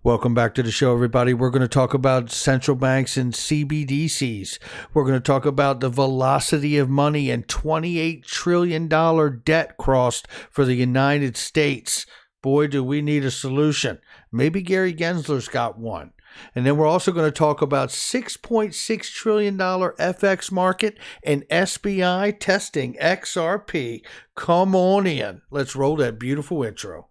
Welcome back to the show, everybody. We're going to talk about central banks and CBDCs. We're going to talk about the velocity of money and $28 trillion debt crossed for the United States. Boy, do we need a solution. Maybe Gary Gensler's got one. And then we're also going to talk about $6.6 trillion FX market and SBI testing XRP. Come on in. Let's roll that beautiful intro.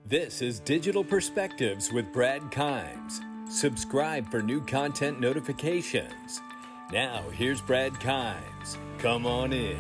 This is Digital Perspectives with Brad Kimes. Subscribe for new content notifications. Now, here's Brad Kimes. Come on in.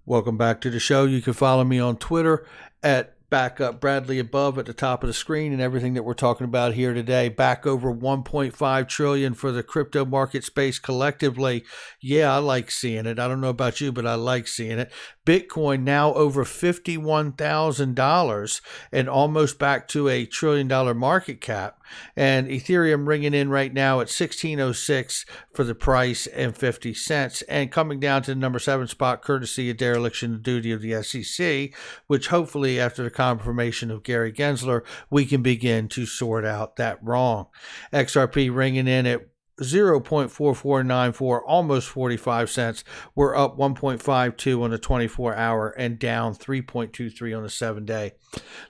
Welcome back to the show. You can follow me on Twitter at Backup Bradley above at the top of the screen, and everything that we're talking about here today. Back over 1.5 trillion for the crypto market space collectively. Yeah, I like seeing it. I don't know about you, but I like seeing it. Bitcoin now over $51,000 and almost back to a $1 trillion market cap. And Ethereum ringing in right now at 1606 for the price and 50 cents, and coming down to the number 7 spot courtesy of dereliction of duty of the SEC, which hopefully after the confirmation of Gary Gensler, we can begin to sort out that wrong. XRP ringing in at 0.4494, almost 45 cents. We're up 1.52 on the 24-hour and down 3.23 on the 7-day.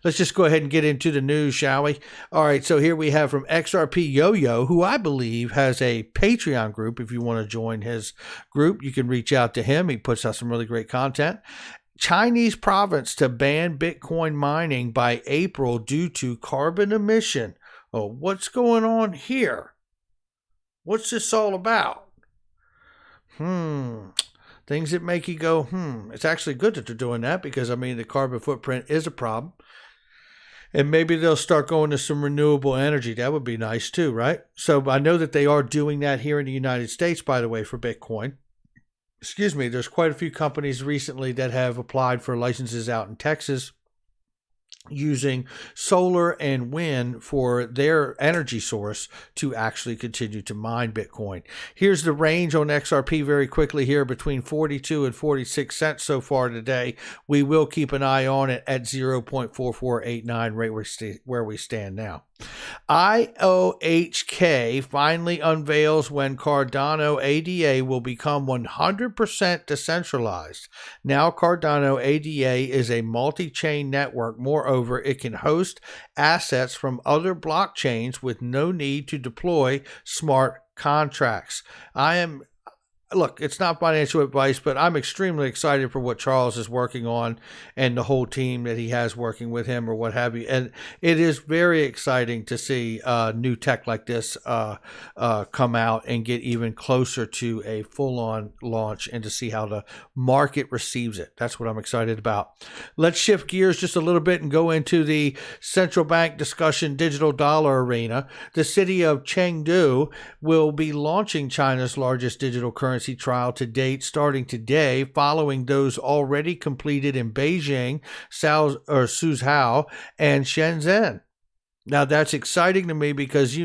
Let's just go ahead and get into the news, shall we? All right, so here we have from XRP Yo-Yo, who I believe has a Patreon group. If you want to join his group, you can reach out to him. He puts out some really great content. Chinese province to ban Bitcoin mining by April due to carbon emission. Oh, what's going on here? What's this all about? Things that make you go, It's actually good that they're doing that because, the carbon footprint is a problem. And maybe they'll start going to some renewable energy. That would be nice too, right? So I know that they are doing that here in the United States, by the way, for Bitcoin. Excuse me, there's quite a few companies recently that have applied for licenses out in Texas using solar and wind for their energy source to actually continue to mine Bitcoin. Here's the range on XRP very quickly here, between 42 and 46 cents so far today. We will keep an eye on it at 0.4489 right where we stand now. IOHK finally unveils when Cardano ADA will become 100% decentralized. Now Cardano ADA is a multi-chain network. Moreover, it can host assets from other blockchains with no need to deploy smart contracts. Look, it's not financial advice, but I'm extremely excited for what Charles is working on and the whole team that he has working with him or what have you. And it is very exciting to see new tech like this come out and get even closer to a full-on launch and to see how the market receives it. That's what I'm excited about. Let's shift gears just a little bit and go into the central bank discussion digital dollar arena. The city of Chengdu will be launching China's largest digital currency trial to date starting today, following those already completed in Beijing, Suzhou, and Shenzhen. Now, that's exciting to me because,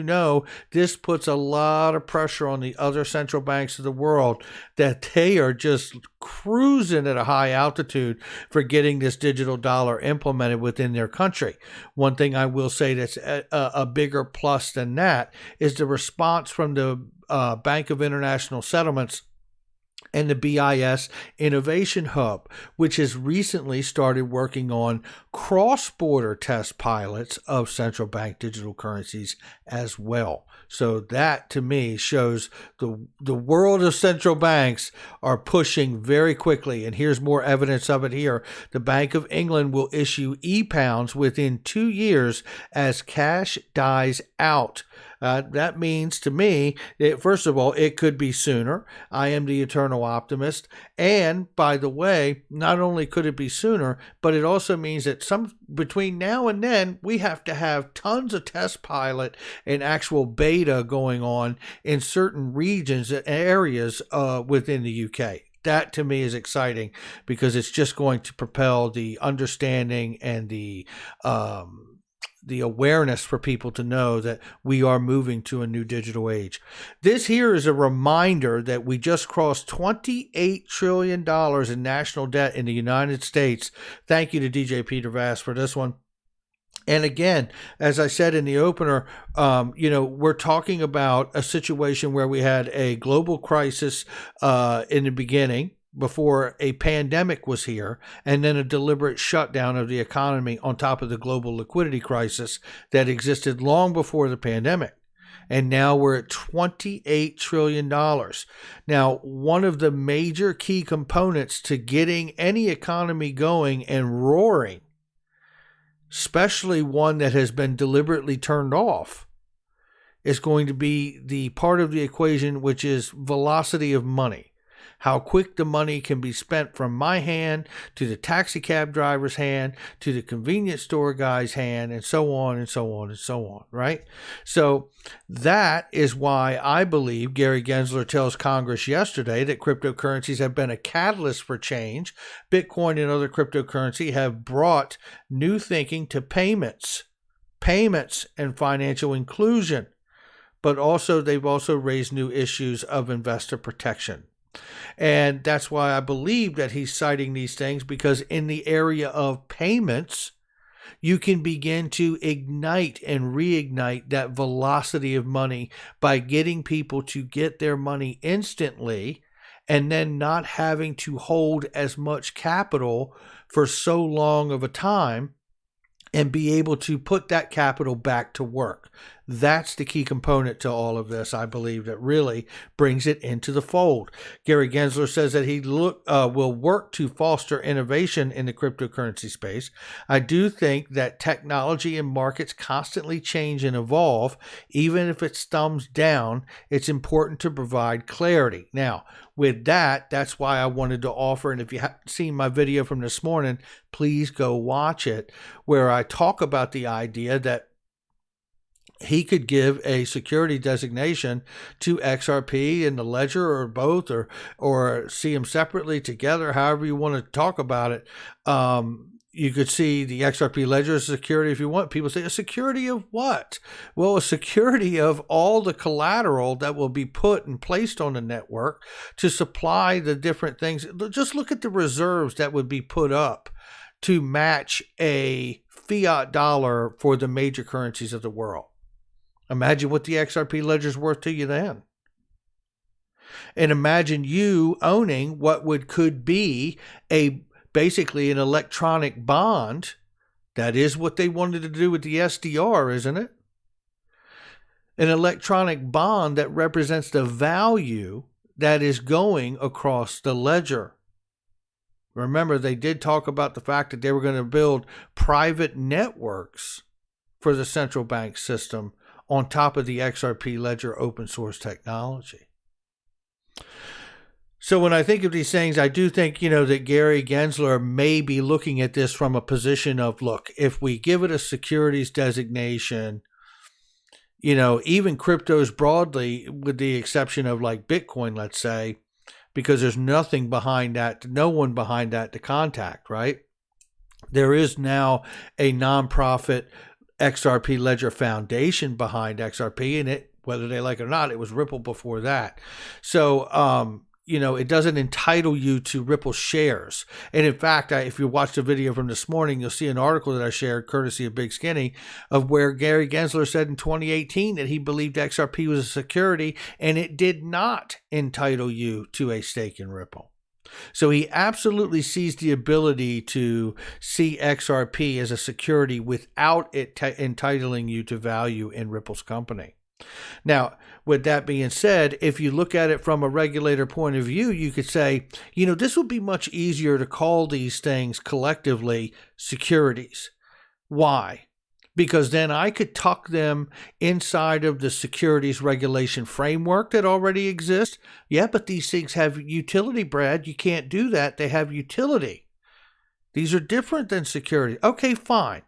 this puts a lot of pressure on the other central banks of the world that they are just cruising at a high altitude for getting this digital dollar implemented within their country. One thing I will say that's a bigger plus than that is the response from the Bank of International Settlements and the BIS Innovation Hub, which has recently started working on cross-border test pilots of central bank digital currencies as well. So that, to me, shows the world of central banks are pushing very quickly. And here's more evidence of it here. The Bank of England will issue e-pounds within 2 years as cash dies out. That means to me, first of all, it could be sooner. I am the eternal optimist. And by the way, not only could it be sooner, but it also means that between now and then, we have to have tons of test pilot and actual beta going on in certain regions and areas within the UK. That to me is exciting because it's just going to propel the understanding and the the awareness for people to know that we are moving to a new digital age. This here is a reminder that we just crossed $28 trillion in national debt in the United States. Thank you to DJ Peter Vass for this one. And again, as I said in the opener, we're talking about a situation where we had a global crisis in the beginning, before a pandemic was here, and then a deliberate shutdown of the economy on top of the global liquidity crisis that existed long before the pandemic. And now we're at $28 trillion. Now, one of the major key components to getting any economy going and roaring, especially one that has been deliberately turned off, is going to be the part of the equation which is velocity of money. How quick the money can be spent from my hand to the taxi cab driver's hand to the convenience store guy's hand, and so on and so on and so on, right? So that is why I believe Gary Gensler tells Congress yesterday that cryptocurrencies have been a catalyst for change. Bitcoin and other cryptocurrency have brought new thinking to payments and financial inclusion, but also they've also raised new issues of investor protection. And that's why I believe that he's citing these things, because in the area of payments, you can begin to ignite and reignite that velocity of money by getting people to get their money instantly and then not having to hold as much capital for so long of a time and be able to put that capital back to work. That's the key component to all of this, I believe, that really brings it into the fold. Gary Gensler says that he will work to foster innovation in the cryptocurrency space. I do think that technology and markets constantly change and evolve. Even if it's thumbs down, it's important to provide clarity. Now, with that, that's why I wanted to offer, and if you haven't seen my video from this morning, please go watch it, where I talk about the idea that he could give a security designation to XRP and the ledger, or both, or see them separately, together, however you want to talk about it. You could see the XRP ledger as security if you want. People say, a security of what? Well, a security of all the collateral that will be put and placed on the network to supply the different things. Just look at the reserves that would be put up to match a fiat dollar for the major currencies of the world. Imagine what the XRP ledger is worth to you then. And imagine you owning what could be basically an electronic bond. That is what they wanted to do with the SDR, isn't it? An electronic bond that represents the value that is going across the ledger. Remember, they did talk about the fact that they were going to build private networks for the central bank system on top of the XRP ledger open source technology. So when I think of these things, I do think, that Gary Gensler may be looking at this from a position of, look, if we give it a securities designation, even cryptos broadly, with the exception of like Bitcoin, let's say, because there's nothing behind that, no one behind that to contact, right? There is now a nonprofit XRP Ledger Foundation behind XRP, and it, whether they like it or not, it was Ripple before that. So, it doesn't entitle you to Ripple shares. And in fact, if you watch the video from this morning, you'll see an article that I shared, courtesy of Big Skinny, of where Gary Gensler said in 2018 that he believed XRP was a security, and it did not entitle you to a stake in Ripple. So he absolutely sees the ability to see XRP as a security without it entitling you to value in Ripple's company. Now, with that being said, if you look at it from a regulator point of view, you could say, this would be much easier to call these things collectively securities. Why? Because then I could tuck them inside of the securities regulation framework that already exists. Yeah, but these things have utility, Brad. You can't do that. They have utility. These are different than security. Okay, fine.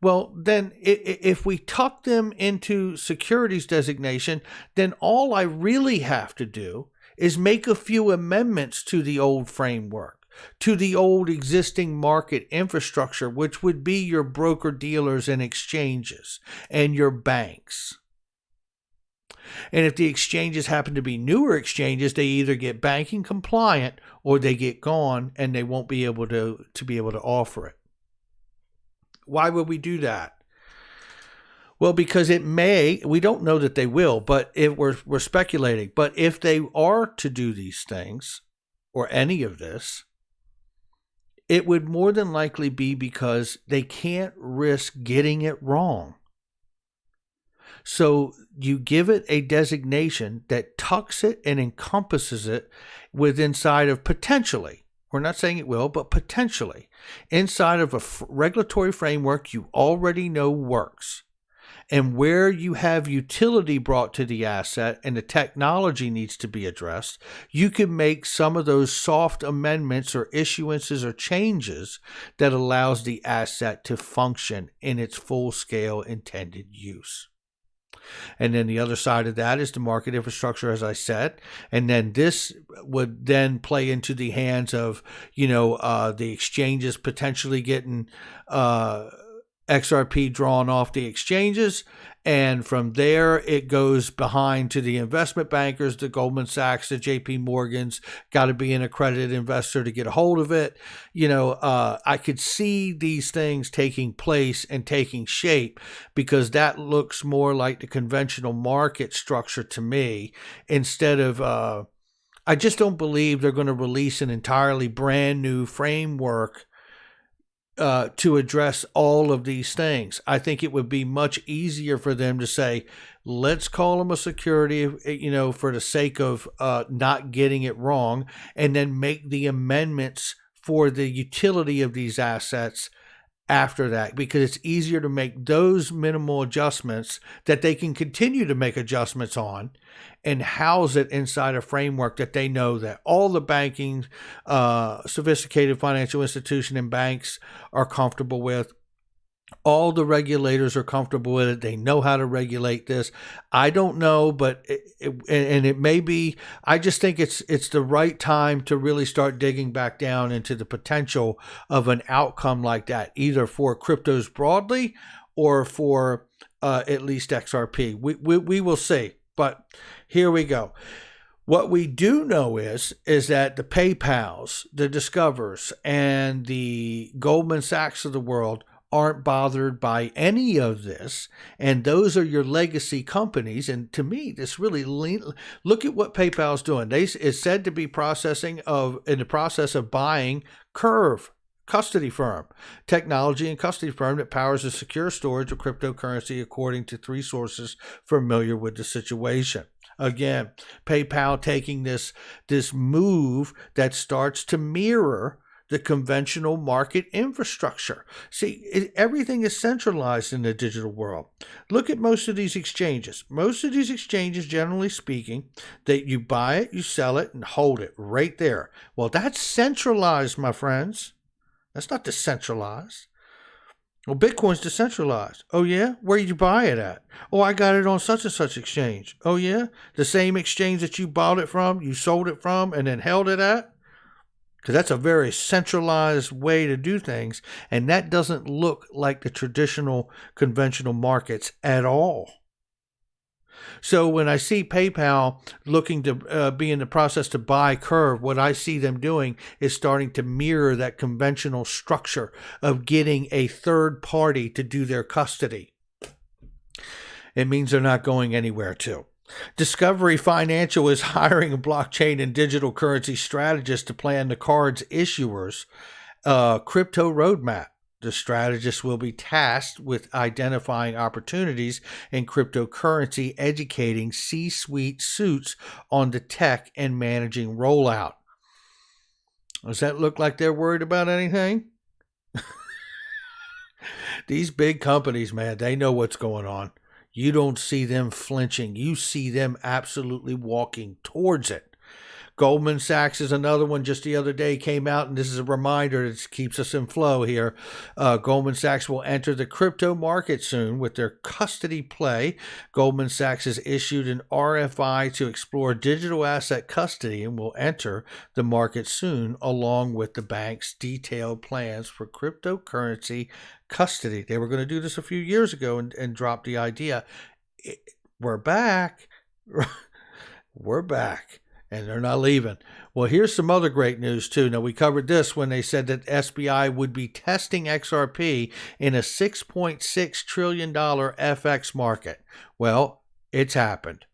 Well, then if we tuck them into securities designation, then all I really have to do is make a few amendments to the old framework. to the old existing market infrastructure, which would be your broker-dealers and exchanges and your banks. And if the exchanges happen to be newer exchanges, they either get banking compliant or they get gone and they won't be able to offer it. Why would we do that? Well, because we don't know that they will, but if we're speculating, but if they are to do these things or any of this, it would more than likely be because they can't risk getting it wrong. So you give it a designation that tucks it and encompasses it inside of potentially, we're not saying it will, but potentially, inside of a regulatory framework you already know works. And where you have utility brought to the asset and the technology needs to be addressed, you can make some of those soft amendments or issuances or changes that allows the asset to function in its full-scale intended use. And then the other side of that is the market infrastructure, as I said. And then this would then play into the hands of, the exchanges potentially getting XRP drawn off the exchanges. And from there, it goes behind to the investment bankers, the Goldman Sachs, the JP Morgans, got to be an accredited investor to get a hold of it. I could see these things taking place and taking shape because that looks more like the conventional market structure to me instead of, I just don't believe they're going to release an entirely brand new framework to address all of these things. I think it would be much easier for them to say, let's call them a security, for the sake of not getting it wrong, and then make the amendments for the utility of these assets after that, because it's easier to make those minimal adjustments that they can continue to make adjustments on and house it inside a framework that they know that all the banking, sophisticated financial institution and banks are comfortable with. All the regulators are comfortable with it. They know how to regulate this. I don't know, but it may be. I just think it's the right time to really start digging back down into the potential of an outcome like that, either for cryptos broadly or for at least XRP. We will see. But here we go. What we do know is that the PayPals, the Discovers, and the Goldman Sachs of the world aren't bothered by any of this, and those are your legacy companies. And to me, this really look at what PayPal's doing. It's said to be in the process of buying Curve, custody firm, technology and custody firm that powers the secure storage of cryptocurrency, according to 3 sources familiar with the situation. Again, PayPal taking this move that starts to mirror the conventional market infrastructure. See, everything is centralized in the digital world. Look at most of these exchanges. Most of these exchanges, generally speaking, that you buy it, you sell it, and hold it right there. Well, that's centralized, my friends. That's not decentralized. Well, Bitcoin's decentralized. Oh, yeah? Where did you buy it at? Oh, I got it on such and such exchange. Oh, yeah? The same exchange that you bought it from, you sold it from, and then held it at? Because that's a very centralized way to do things, and that doesn't look like the traditional conventional markets at all. So when I see PayPal looking to be in the process to buy Curve, what I see them doing is starting to mirror that conventional structure of getting a third party to do their custody. It means they're not going anywhere too. Discovery Financial is hiring a blockchain and digital currency strategist to plan the card's issuers' crypto roadmap. The strategist will be tasked with identifying opportunities in cryptocurrency, educating C-suite suits on the tech, and managing rollout. Does that look like they're worried about anything? These big companies, man, they know what's going on. You don't see them flinching. You see them absolutely walking towards it. Goldman Sachs is another one just the other day came out, and this is a reminder that keeps us in flow here. Goldman Sachs will enter the crypto market soon with their custody play. Goldman Sachs has issued an RFI to explore digital asset custody and will enter the market soon, along with the bank's detailed plans for cryptocurrency custody. They were going to do this a few years ago and drop the idea. We're back. We're back. And they're not leaving. Well, here's some other great news, too. Now, we covered this when they said that SBI would be testing XRP in a $6.6 trillion FX market. Well, it's happened.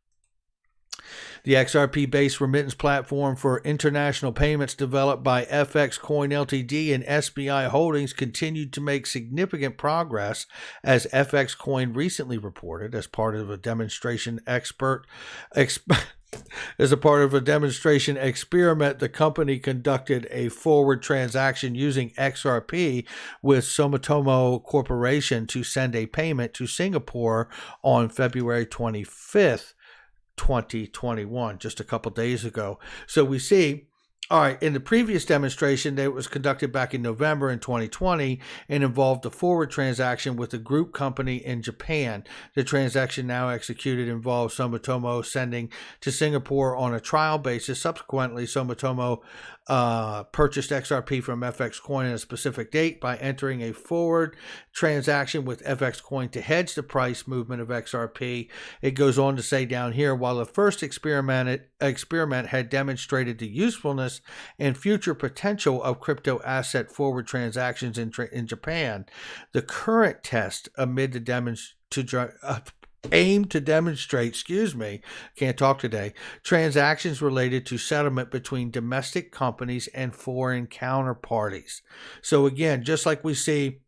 The XRP-based remittance platform for international payments developed by FX Coin Ltd. and SBI Holdings continued to make significant progress, as FX Coin recently reported, as part of a demonstration As a part of a demonstration experiment, the company conducted a forward transaction using XRP with Sumitomo Corporation to send a payment to Singapore on February 25th, 2021, just a couple days ago. So we see, all right, in the previous demonstration that was conducted back in November in 2020 and involved a forward transaction with a group company in Japan. The transaction now executed involves Sumitomo sending to Singapore on a trial basis. Subsequently, Sumitomo purchased XRP from FX Coin at a specific date by entering a forward transaction with FX Coin to hedge the price movement of XRP. It goes on to say down here, while the first experiment had demonstrated the usefulness and future potential of crypto asset forward transactions in Japan, the current test amid the aim to demonstrate, can't talk today, transactions related to settlement between domestic companies and foreign counterparties. So again, just like we see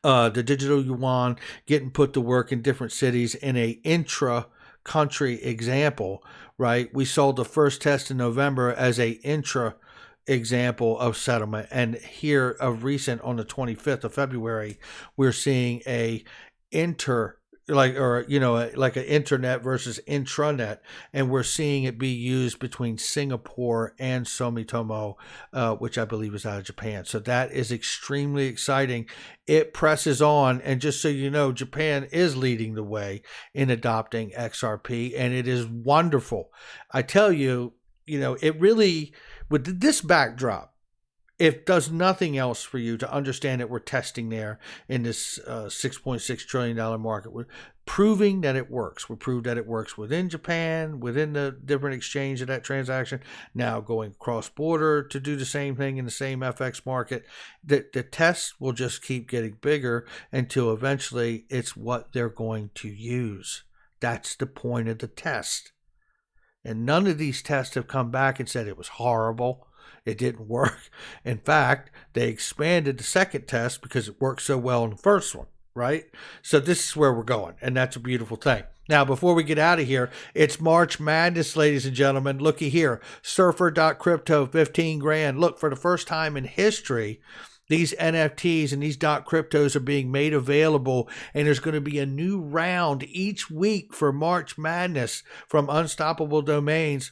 the digital yuan getting put to work in different cities in a intra-country example, right? We saw the first test in November as a intra example of settlement. And here of recent, on the 25th of February, we're seeing a like an internet versus intranet, and we're seeing it be used between Singapore and Sumitomo, which I believe is out of Japan. So that is extremely exciting. It presses on, and just so you know, Japan is leading the way in adopting XRP, and it is wonderful. I tell you, it really, with this backdrop, it does nothing else for you to understand that we're testing there in this $6.6 trillion market. We're proving that it works. We proved that it works within Japan, within the different exchange of that transaction, now going cross-border to do the same thing in the same FX market. The tests will just keep getting bigger until eventually it's what they're going to use. That's the point of the test. And none of these tests have come back and said it was horrible. It didn't work. In fact, they expanded the second test because it worked so well in the first one, right? So this is where we're going, and that's a beautiful thing. Now, before we get out of here, it's March Madness, ladies and gentlemen. Looky here, Surfer.Crypto, 15 grand. Look, for the first time in history, these NFTs and these cryptos are being made available, and there's going to be a new round each week for March Madness from Unstoppable Domains.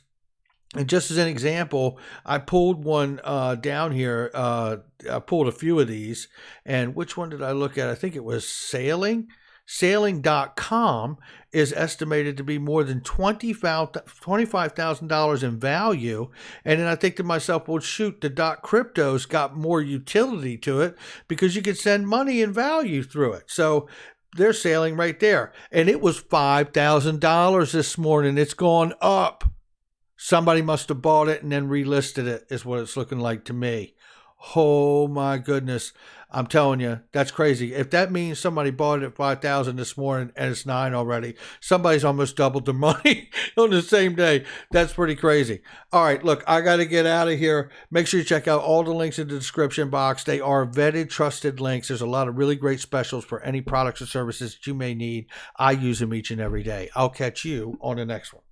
And just as an example, I pulled one down here. I pulled a few of these. And which one did I look at? I think it was Sailing. Sailing.com is estimated to be more than $25,000 in value. And then I think to myself, well, shoot, the crypto's got more utility to it because you can send money and value through it. So they're sailing right there. And it was $5,000 this morning. It's gone up. Somebody must have bought it and then relisted it, is what it's looking like to me. Oh my goodness. I'm telling you, that's crazy. If that means somebody bought it at $5,000 this morning and it's $9,000 already, somebody's almost doubled their money on the same day. That's pretty crazy. All right, look, I got to get out of here. Make sure you check out all the links in the description box. They are vetted, trusted links. There's a lot of really great specials for any products or services that you may need. I use them each and every day. I'll catch you on the next one.